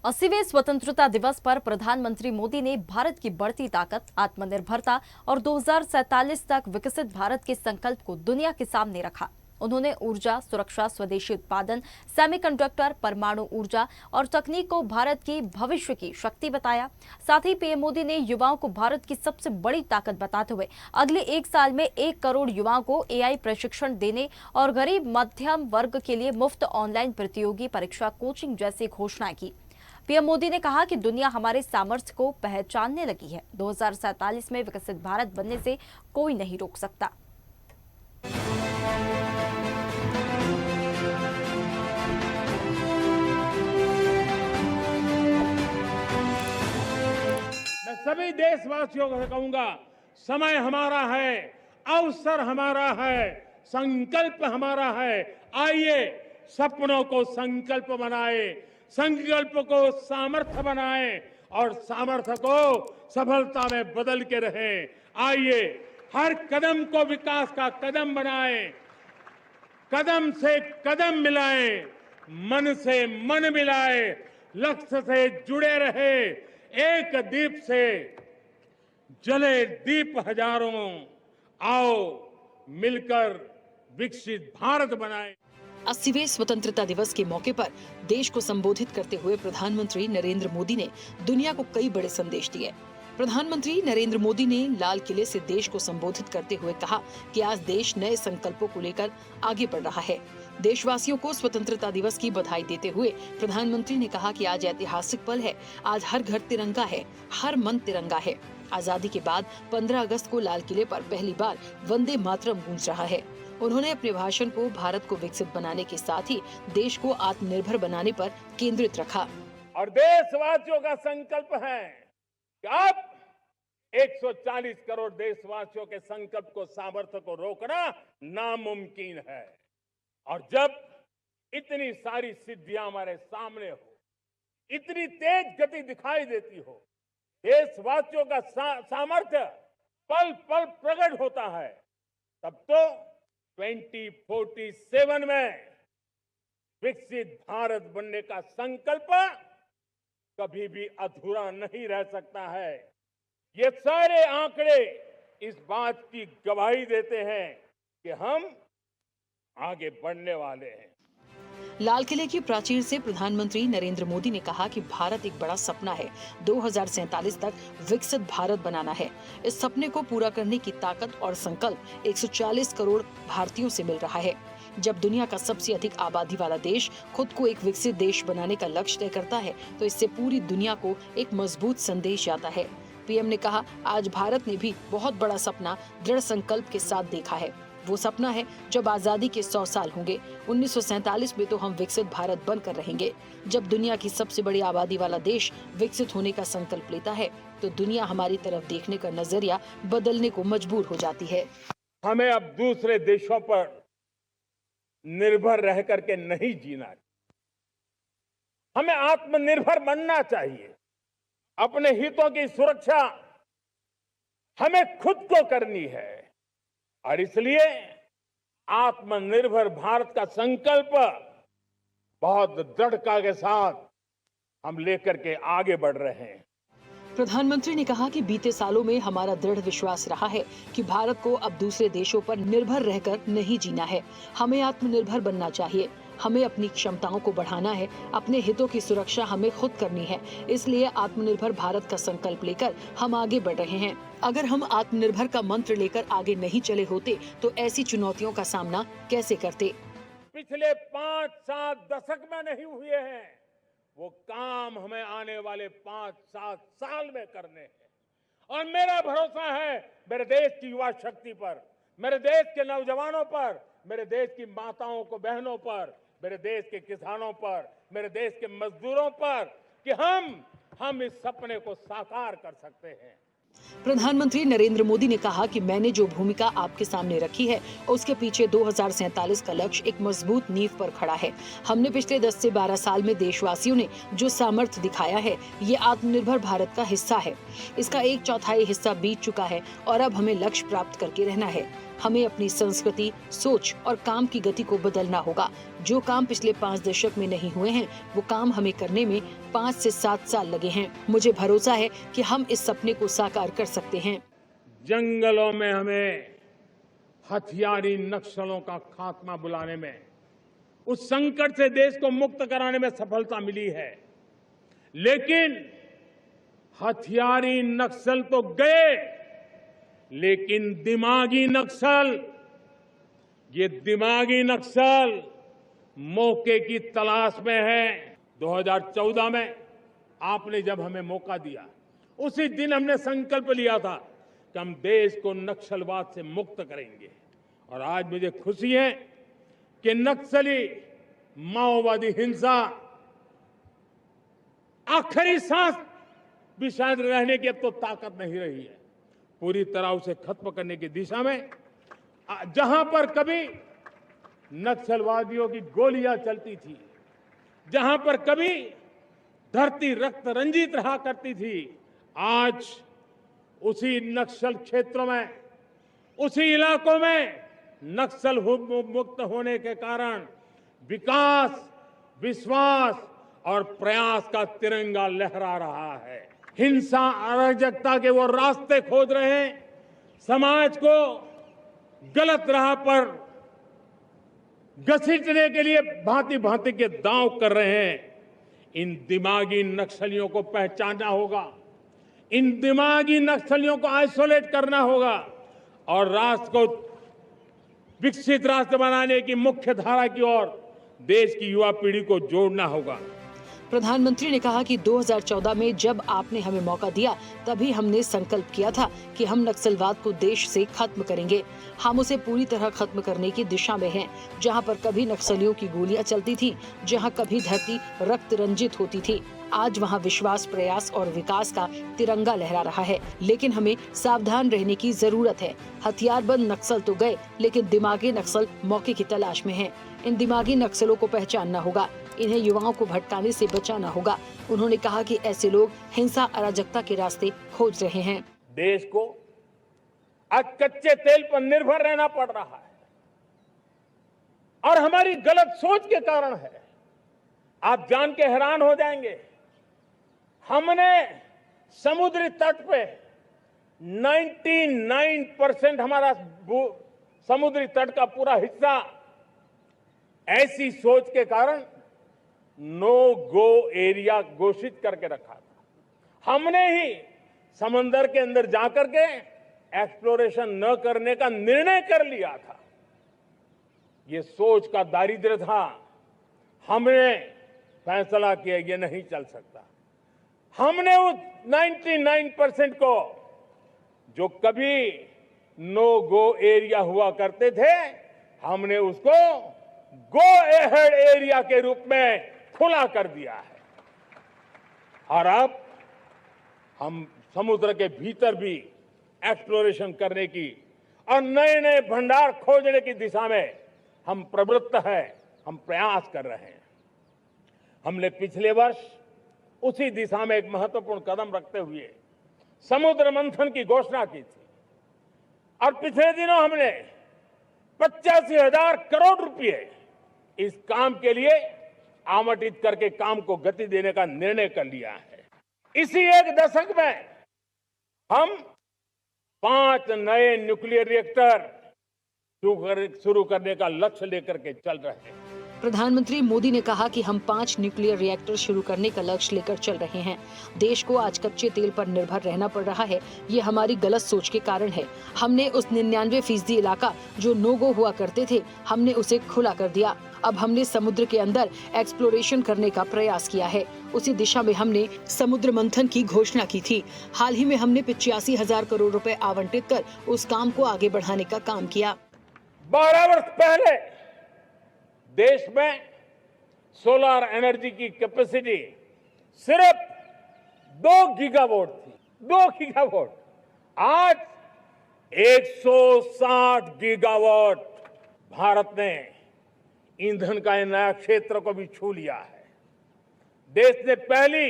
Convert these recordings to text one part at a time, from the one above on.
80वें स्वतंत्रता दिवस पर प्रधानमंत्री मोदी ने भारत की बढ़ती ताकत, आत्मनिर्भरता और 2047 तक विकसित भारत के संकल्प को दुनिया के सामने रखा। उन्होंने ऊर्जा सुरक्षा, स्वदेशी उत्पादन, सेमीकंडक्टर, परमाणु ऊर्जा और तकनीक को भारत की भविष्य की शक्ति बताया। साथ ही पीएम मोदी ने युवाओं को भारत की सबसे बड़ी ताकत बताते हुए अगले 1 साल में 1 करोड़ युवाओं को एआई प्रशिक्षण देने और गरीब मध्यम वर्ग के लिए मुफ्त ऑनलाइन प्रतियोगी परीक्षा कोचिंग जैसी घोषणाएं की। पीएम मोदी ने कहा कि दुनिया हमारे सामर्थ्य को पहचानने लगी है। 2047 में विकसित भारत बनने से कोई नहीं रोक सकता। मैं सभी देशवासियों को कहूंगा, समय हमारा है, अवसर हमारा है, संकल्प हमारा है। आइए सपनों को संकल्प बनाए, संकल्प को सामर्थ्य बनाए और सामर्थ्य को सफलता में बदल के रहें। आइए हर कदम को विकास का कदम बनाएं, कदम से कदम मिलाएं, मन से मन मिलाएं, लक्ष्य से जुड़े रहे। एक दीप से जले दीप हजारों, आओ मिलकर विकसित भारत बनाएं। 80वें स्वतंत्रता दिवस के मौके पर देश को संबोधित करते हुए प्रधानमंत्री नरेंद्र मोदी ने दुनिया को कई बड़े संदेश दिए। प्रधानमंत्री नरेंद्र मोदी ने लाल किले से देश को संबोधित करते हुए कहा कि आज देश नए संकल्पों को लेकर आगे बढ़ रहा है। देशवासियों को स्वतंत्रता दिवस की बधाई देते हुए प्रधानमंत्री ने कहा कि आज ऐतिहासिक पल है। आज हर घर तिरंगा है, हर मन तिरंगा है। आजादी के बाद 15 अगस्त को लाल किले पर पहली बार वंदे मातरम गूंज रहा है। उन्होंने अपने भाषण को भारत को विकसित बनाने के साथ ही देश को आत्मनिर्भर बनाने पर केंद्रित रखा। और देशवासियों का संकल्प है कि अब 140 करोड़ देशवासियों के संकल्प को, सामर्थ्य को रोकना नामुमकिन है। और जब इतनी सारी सिद्धियां हमारे सामने हो, इतनी तेज गति दिखाई देती हो, देशवासियों का सामर्थ्य पल पल प्रकट होता है, तब तो 2047 में विकसित भारत बनने का संकल्प कभी भी अधूरा नहीं रह सकता है। ये सारे आंकड़े इस बात की गवाही देते हैं कि हम आगे बढ़ने वाले हैं। लाल किले की प्राचीर से प्रधानमंत्री नरेंद्र मोदी ने कहा कि भारत एक बड़ा सपना है। 2047 तक विकसित भारत बनाना है। इस सपने को पूरा करने की ताकत और संकल्प 140 करोड़ भारतीयों से मिल रहा है। जब दुनिया का सबसे अधिक आबादी वाला देश खुद को एक विकसित देश बनाने का लक्ष्य तय करता है, तो इससे पूरी दुनिया को एक मजबूत संदेश आता है। पीएम ने कहा, आज भारत ने भी बहुत बड़ा सपना दृढ़ संकल्प के साथ देखा है। वो सपना है जब आजादी के 100 साल होंगे, 1947 में तो हम विकसित भारत बनकर रहेंगे। जब दुनिया की सबसे बड़ी आबादी वाला देश विकसित होने का संकल्प लेता है, तो दुनिया हमारी तरफ देखने का नजरिया बदलने को मजबूर हो जाती है। हमें अब दूसरे देशों पर निर्भर रह करके नहीं जीना, हमें आत्मनिर्भर बनना चाहिए। अपने हितों की सुरक्षा हमें खुद को करनी है और इसलिए आत्मनिर्भर भारत का संकल्प बहुत दृढ़ता के साथ हम लेकर के आगे बढ़ रहे हैं। प्रधानमंत्री ने कहा कि बीते सालों में हमारा दृढ़ विश्वास रहा है कि भारत को अब दूसरे देशों पर निर्भर रहकर नहीं जीना है। हमें आत्मनिर्भर बनना चाहिए। हमें अपनी क्षमताओं को बढ़ाना है। अपने हितों की सुरक्षा हमें खुद करनी है। इसलिए आत्मनिर्भर भारत का संकल्प लेकर हम आगे बढ़ रहे हैं। अगर हम आत्मनिर्भर का मंत्र लेकर आगे नहीं चले होते, तो ऐसी चुनौतियों का सामना कैसे करते। पिछले 5-7 दशक में नहीं हुए हैं, वो काम हमें आने वाले 5-7 साल में करने हैं। और मेरा भरोसा है मेरे देश की युवा शक्ति पर, मेरे देश के नौजवानों पर, मेरे देश की माताओं को बहनों पर, मेरे देश के किसानों पर, मेरे देश के मजदूरों पर कि हम इस सपने को साकार कर सकते हैं। प्रधानमंत्री नरेंद्र मोदी ने कहा कि मैंने जो भूमिका आपके सामने रखी है, उसके पीछे 2047 का लक्ष्य एक मजबूत नींव पर खड़ा है। हमने पिछले 10 से 12 साल में देशवासियों ने जो सामर्थ्य दिखाया है, ये आत्मनिर्भर भारत का हिस्सा है। इसका 1/4 हिस्सा बीत चुका है और अब हमें लक्ष्य प्राप्त करके रहना है। हमें अपनी संस्कृति, सोच और काम की गति को बदलना होगा। जो काम पिछले 5 दशक में नहीं हुए हैं, वो काम हमें करने में 5 से 7 साल लगे हैं। मुझे भरोसा है कि हम इस सपने को साकार कर सकते हैं। जंगलों में हमें हथियारी नक्सलों का खात्मा बुलाने में, उस संकट से देश को मुक्त कराने में सफलता मिली है। लेकिन हथियारी नक्सल तो गए, लेकिन दिमागी नक्सल, ये दिमागी नक्सल मौके की तलाश में है। 2014 में आपने जब हमें मौका दिया, उसी दिन हमने संकल्प लिया था कि हम देश को नक्सलवाद से मुक्त करेंगे। और आज मुझे खुशी है कि नक्सली माओवादी हिंसा आखिरी सांस भी शायद रहने की अब तो ताकत नहीं रही है। पूरी तरह उसे खत्म करने की दिशा में जहां पर कभी नक्सलवादियों की गोलियां चलती थी, जहां पर कभी धरती रक्त रंजित रहा करती थी, आज उसी नक्सल क्षेत्रों में, उसी इलाकों में नक्सल मुक्त होने के कारण विकास, विश्वास और प्रयास का तिरंगा लहरा रहा है। हिंसा, अराजकता के वो रास्ते खोज रहे हैं, समाज को गलत राह पर घसीटने के लिए भांति भांति के दांव कर रहे हैं। इन दिमागी नक्सलियों को पहचानना होगा, इन दिमागी नक्सलियों को आइसोलेट करना होगा और राष्ट्र को विकसित राष्ट्र बनाने की मुख्य धारा की ओर देश की युवा पीढ़ी को जोड़ना होगा। प्रधानमंत्री ने कहा कि 2014 में जब आपने हमें मौका दिया, तभी हमने संकल्प किया था कि हम नक्सलवाद को देश से खत्म करेंगे। हम उसे पूरी तरह खत्म करने की दिशा में हैं। जहां पर कभी नक्सलियों की गोलियां चलती थी, जहां कभी धरती रक्त रंजित होती थी, आज वहां विश्वास, प्रयास और विकास का तिरंगा लहरा रहा है। लेकिन हमें सावधान रहने की जरूरत है। हथियारबंद नक्सल तो गए, लेकिन दिमागी नक्सल मौके की तलाश में हैं। इन दिमागी नक्सलों को पहचानना होगा, इन्हें युवाओं को भटकाने से बचाना होगा। उन्होंने कहा कि ऐसे लोग हिंसा, अराजकता के रास्ते खोज रहे हैं। देश को आज कच्चे तेल पर निर्भर रहना पड़ रहा है और हमारी गलत सोच के कारण है। आप जान के हैरान हो जाएंगे, हमने समुद्री तट पे 99% हमारा समुद्री तट का पूरा हिस्सा ऐसी सोच के कारण नो गो एरिया घोषित करके रखा था। हमने ही समंदर के अंदर जाकर के एक्सप्लोरेशन न करने का निर्णय कर लिया था। ये सोच का दारिद्र्य था। हमने फैसला किया ये नहीं चल सकता। हमने उस 99% को, जो कभी नो गो एरिया हुआ करते थे, हमने उसको गो एहेड एरिया के रूप में खुला कर दिया है। और अब हम समुद्र के भीतर भी एक्सप्लोरेशन करने की और नए नए भंडार खोजने की दिशा में हम प्रवृत्त हैं, हम प्रयास कर रहे हैं। हमने पिछले वर्ष उसी दिशा में एक महत्वपूर्ण कदम रखते हुए समुद्र मंथन की घोषणा की थी और पिछले दिनों हमने 85,000 करोड़ रुपए इस काम के लिए आवंटित करके काम को गति देने का निर्णय कर लिया है। इसी एक दशक में हम 5 नए न्यूक्लियर रिएक्टर शुरू करने का लक्ष्य लेकर के चल रहे हैं। प्रधानमंत्री मोदी ने कहा कि हम 5 न्यूक्लियर रिएक्टर शुरू करने का लक्ष्य लेकर चल रहे हैं। देश को आज कच्चे तेल पर निर्भर रहना पड़ रहा है। ये हमारी गलत सोच के कारण है। हमने उस 99% इलाका जो नो गो हुआ करते थे, हमने उसे खुला कर दिया। अब हमने समुद्र के अंदर एक्सप्लोरेशन करने का प्रयास किया है। उसी दिशा में हमने समुद्र मंथन की घोषणा की थी। हाल ही में हमने 85,000 करोड़ रुपए आवंटित कर उस काम को आगे बढ़ाने का काम किया। 12 वर्ष पहले देश में सोलर एनर्जी की कैपेसिटी सिर्फ 2 गीगावाट थी। 2 गीगावाट, आज 160 गीगावाट भारत ने ईंधन का नया क्षेत्र को भी छू लिया है। देश ने पहली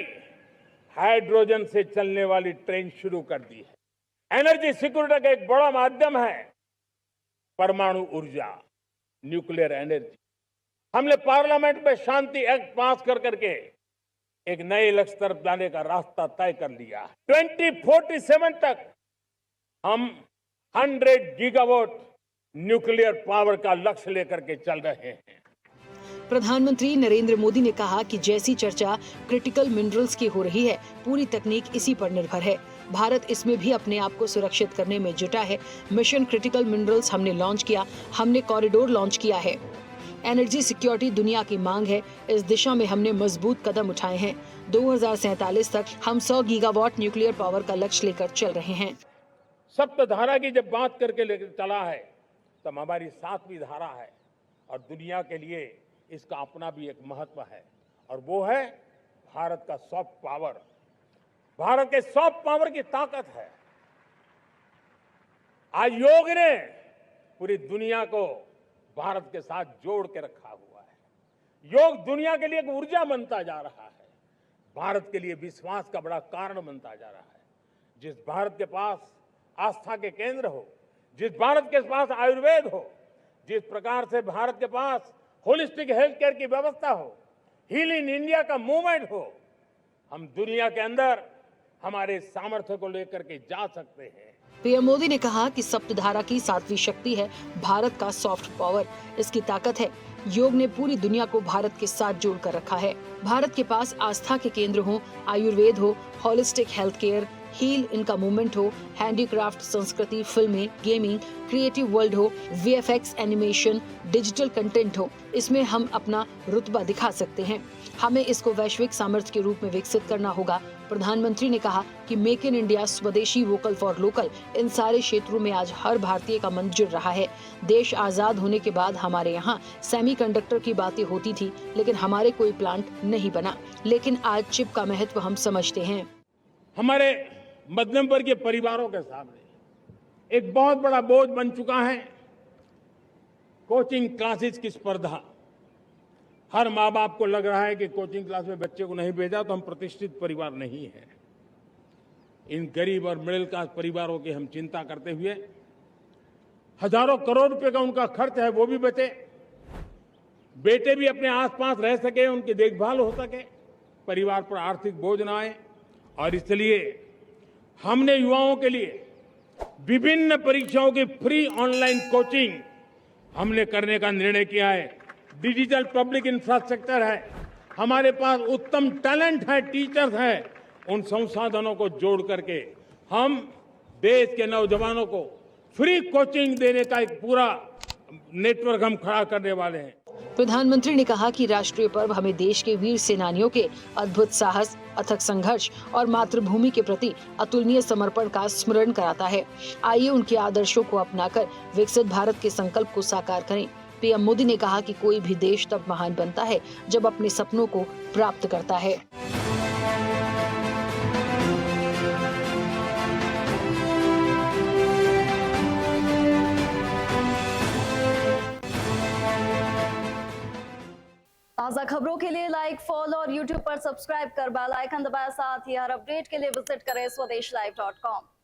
हाइड्रोजन से चलने वाली ट्रेन शुरू कर दी है। एनर्जी सिक्योरिटी का एक बड़ा माध्यम है परमाणु ऊर्जा, न्यूक्लियर एनर्जी। हमने पार्लियामेंट में शांति एक्ट पास कर करके एक नए लक्ष्य तरफ जाने का रास्ता तय कर लिया। 2047 तक हम 100 गीगावाट न्यूक्लियर पावर का लक्ष्य लेकर के चल रहे हैं। प्रधानमंत्री नरेंद्र मोदी ने कहा कि जैसी चर्चा क्रिटिकल मिनरल्स की हो रही है, पूरी तकनीक इसी पर निर्भर है। भारत इसमें भी अपने आप को सुरक्षित करने में जुटा है। मिशन क्रिटिकल मिनरल्स हमने लॉन्च किया, हमने कॉरिडोर लॉन्च किया है। एनर्जी सिक्योरिटी दुनिया की मांग है, इस दिशा में हमने मजबूत कदम उठाए हैं। 2047 तक हम 100 गीगावाट न्यूक्लियर पावर का लक्ष्य लेकर चल रहे हैं। सप्तधारा की जब बात करके लेकर चला है, तब हमारी 7वीं धारा है और दुनिया के लिए इसका अपना भी एक महत्व है, और वो है भारत का सॉफ्ट पावर। भारत के सॉफ्ट पावर की ताकत है। आज योग ने पूरी दुनिया को भारत के साथ जोड़ के रखा हुआ है। योग दुनिया के लिए एक ऊर्जा बनता जा रहा है, भारत के लिए विश्वास का बड़ा कारण बनता जा रहा है। जिस भारत के पास आस्था के केंद्र हो, जिस भारत के पास आयुर्वेद हो, जिस प्रकार से भारत के पास होलिस्टिक हेल्थ केयर की व्यवस्था हो, हील इन इंडिया का मूवमेंट हो, हम दुनिया के अंदर हमारे सामर्थ्य को लेकर के जा सकते हैं। पीएम मोदी ने कहा कि सप्तधारा की 7वीं शक्ति है भारत का सॉफ्ट पावर। इसकी ताकत है योग ने पूरी दुनिया को भारत के साथ जोड़ कर रखा है। भारत के पास आस्था के केंद्र हो, आयुर्वेद हो, होलिस्टिक हेल्थ केयर, हील इनका मूवमेंट हो, हैंडीक्राफ्ट, संस्कृति, फिल्में, गेमिंग, क्रिएटिव वर्ल्ड हो, वीएफएक्स, एनिमेशन, डिजिटल कंटेंट हो, इसमें हम अपना रुतबा दिखा सकते हैं। हमें इसको वैश्विक सामर्थ्य के रूप में विकसित करना होगा। प्रधानमंत्री ने कहा कि मेक इन इंडिया, स्वदेशी, वोकल फॉर लोकल, इन सारे क्षेत्रों में आज हर भारतीय का मन जुड़ रहा है। देश आजाद होने के बाद हमारे यहाँ सेमीकंडक्टर की बातें होती थी, लेकिन हमारे कोई प्लांट नहीं बना। लेकिन आज चिप का महत्व हम समझते हैं। हमारे मध्यम वर्गीय परिवारों के सामने एक बहुत बड़ा बोझ बन चुका है कोचिंग क्लासेस की स्पर्धा। हर माँ बाप को लग रहा है कि कोचिंग क्लास में बच्चे को नहीं भेजा तो हम प्रतिष्ठित परिवार नहीं है। इन गरीब और मिडिल क्लास परिवारों की हम चिंता करते हुए हजारों करोड़ रुपए का उनका खर्च है वो भी बचे, बेटे भी अपने आसपास रह सके, उनकी देखभाल हो सके, परिवार पर आर्थिक बोझ न आए। और इसलिए हमने युवाओं के लिए विभिन्न परीक्षाओं की फ्री ऑनलाइन कोचिंग हमने करने का निर्णय किया है। डिजिटल पब्लिक इंफ्रास्ट्रक्चर है, हमारे पास उत्तम टैलेंट है, टीचर्स हैं, उन संसाधनों को जोड़ करके हम देश के नौजवानों को फ्री कोचिंग देने का एक पूरा नेटवर्क हम खड़ा करने वाले हैं। प्रधानमंत्री ने कहा कि राष्ट्रीय पर्व हमें देश के वीर सेनानियों के अद्भुत साहस, अथक संघर्ष और मातृभूमि के प्रति अतुलनीय समर्पण का स्मरण कराता है। आइए उनके आदर्शों को अपनाकर विकसित भारत के संकल्प को साकार करें। पीएम मोदी ने कहा कि कोई भी देश तब महान बनता है जब अपने सपनों को प्राप्त करता है। ताज़ा खबरों के लिए लाइक, फॉलो और यूट्यूब पर सब्सक्राइब कर बेल आइकन दबाएं। साथ ही हर अपडेट के लिए विजिट करें swedeshlive.com।